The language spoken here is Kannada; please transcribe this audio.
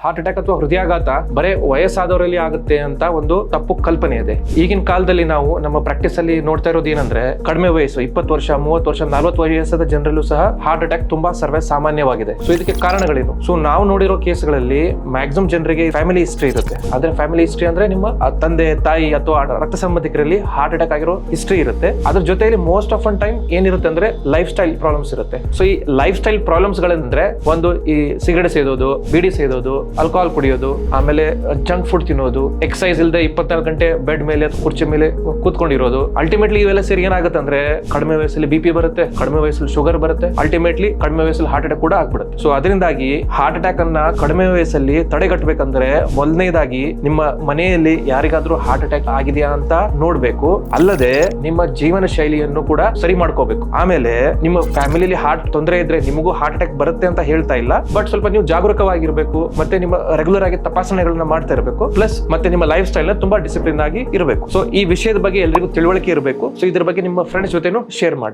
ಹಾರ್ಟ್ ಅಟ್ಯಾಕ್ ಅಥವಾ ಹೃದಯಾಘಾತ ಬರೇ ವಯಸ್ಸಾದವರಲ್ಲಿ ಆಗುತ್ತೆ ಅಂತ ಒಂದು ತಪ್ಪು ಕಲ್ಪನೆ ಇದೆ. ಈಗಿನ ಕಾಲದಲ್ಲಿ ನಾವು ನಮ್ಮ ಪ್ರಾಕ್ಟೀಸ್ ಅಲ್ಲಿ ನೋಡ್ತಾ ಇರೋದು ಏನಂದ್ರೆ ಕಡಿಮೆ ವಯಸ್ಸು 20 ವರ್ಷ 30 ವರ್ಷ 40 ವಯಸ್ಸಾದ ಜನರಲ್ಲೂ ಸಹ ಹಾರ್ಟ್ ಅಟ್ಯಾಕ್ ತುಂಬಾ ಸರ್ವೇ ಸಾಮಾನ್ಯವಾಗಿದೆ. ಸೊ ಇದಕ್ಕೆ ಕಾರಣಗಳೇನು? ಸೊ ನಾವು ನೋಡಿರೋ ಕೇಸ್ಗಳಲ್ಲಿ ಮ್ಯಾಕ್ಸಿಮಮ್ ಜನರಿಗೆ ಫ್ಯಾಮಿಲಿ ಹಿಸ್ಟ್ರಿ ಇರುತ್ತೆ. ಆದ್ರೆ ಫ್ಯಾಮಿಲಿ ಹಿಸ್ಟ್ರಿ ಅಂದ್ರೆ ನಿಮ್ಮ ತಂದೆ ತಾಯಿ ಅಥವಾ ರಕ್ತ ಸಂಬಂಧಿಕರಲ್ಲಿ ಹಾರ್ಟ್ ಅಟ್ಯಾಕ್ ಆಗಿರೋ ಹಿಸ್ಟ್ರಿ ಇರುತ್ತೆ. ಅದ್ರ ಜೊತೆಯಲ್ಲಿ ಮೋಸ್ಟ್ ಆಫ್ ಟೈಮ್ ಏನಿರುತ್ತೆ ಅಂದ್ರೆ ಲೈಫ್ ಸ್ಟೈಲ್ ಪ್ರಾಬ್ಲಮ್ಸ್ ಇರುತ್ತೆ. ಸೊ ಈ ಲೈಫ್ ಸ್ಟೈಲ್ ಪ್ರಾಬ್ಲಮ್ಸ್ ಗಳಂದ್ರೆ ಒಂದು ಈ ಸಿಗರೇಟ್ ಸೇದೋದು, ಬೀಡಿ ಸೇದೋದು, ಆಲ್ಕೋಹಾಲ್ ಕುಡಿಯೋದು, ಆಮೇಲೆ ಜಂಕ್ ಫುಡ್ ತಿನ್ನೋದು, ಎಕ್ಸರ್ಸೈಸ್ ಇಲ್ಲದೆ 24 ಗಂಟೆ ಬೆಡ್ ಮೇಲೆ ಅಥವಾ ಕುರ್ಚಿ ಮೇಲೆ ಕೂತ್ಕೊಂಡಿರೋದು. ಅಲ್ಟಿಮೇಟ್ಲಿ ಇವೆಲ್ಲ ಸೇರಿ ಏನಾಗುತ್ತೆ ಅಂದ್ರೆ ಕಡಿಮೆ ವಯಸ್ಸಲ್ಲಿ BP ಬರುತ್ತೆ, ಕಡಿಮೆ ವಯಸ್ಸಲ್ಲಿ ಶುಗರ್ ಬರುತ್ತೆ, ಅಲ್ಟಿಮೇಟ್ಲಿ ಕಡಿಮೆ ವಯಸ್ಸಲ್ಲಿ ಹಾರ್ಟ್ ಅಟ್ಯಾಕ್ ಕೂಡ ಆಗ್ಬಿಡುತ್ತೆ. ಸೊ ಅದರಿಂದಾಗಿ ಹಾರ್ಟ್ ಅಟ್ಯಾಕ್ ಅನ್ನ ಕಡಿಮೆ ವಯಸ್ಸಲ್ಲಿ ತಡೆಗಟ್ಟಬೇಕಂದ್ರೆ ಮೊದಲನೇದಾಗಿ ನಿಮ್ಮ ಮನೆಯಲ್ಲಿ ಯಾರಿಗಾದ್ರೂ ಹಾರ್ಟ್ ಅಟ್ಯಾಕ್ ಆಗಿದೆಯಾ ಅಂತ ನೋಡ್ಬೇಕು. ಅಲ್ಲದೆ ನಿಮ್ಮ ಜೀವನ ಶೈಲಿಯನ್ನು ಕೂಡ ಸರಿ ಮಾಡ್ಕೋಬೇಕು. ಆಮೇಲೆ ನಿಮ್ಮ ಫ್ಯಾಮಿಲಿಯಲ್ಲಿ ಹಾರ್ಟ್ ತೊಂದರೆ ಇದ್ರೆ ನಿಮಗೂ ಹಾರ್ಟ್ ಅಟ್ಯಾಕ್ ಬರುತ್ತೆ ಅಂತ ಹೇಳ್ತಾ ಇಲ್ಲ, ಬಟ್ ಸ್ವಲ್ಪ ನೀವು ಜಾಗರೂಕವಾಗಿರ್ಬೇಕು, ಮತ್ತೆ ನಿಮ್ಮ ರೆಗ್ಯುಲರ್ ಆಗಿ ತಪಾಸಣೆಗಳನ್ನ ಮಾಡ್ತಾ ಇರಬೇಕು. ಪ್ಲಸ್ ಮತ್ತೆ ನಿಮ್ಮ ಲೈಫ್ ಸ್ಟೈಲ್ ನ ತುಂಬಾ ಡಿಸಿಪ್ಲಿನ್ ಆಗಿ ಇರಬೇಕು. ಸೊ ಈ ವಿಷಯದ ಬಗ್ಗೆ ಎಲ್ಲರಿಗೂ ತಿಳುವಳಿಕೆ ಇರಬೇಕು. ಸೊ ಇದ್ರ ಬಗ್ಗೆ ನಿಮ್ಮ ಫ್ರೆಂಡ್ಸ್ ಜೊತೆನೂ ಶೇರ್ ಮಾಡಿ.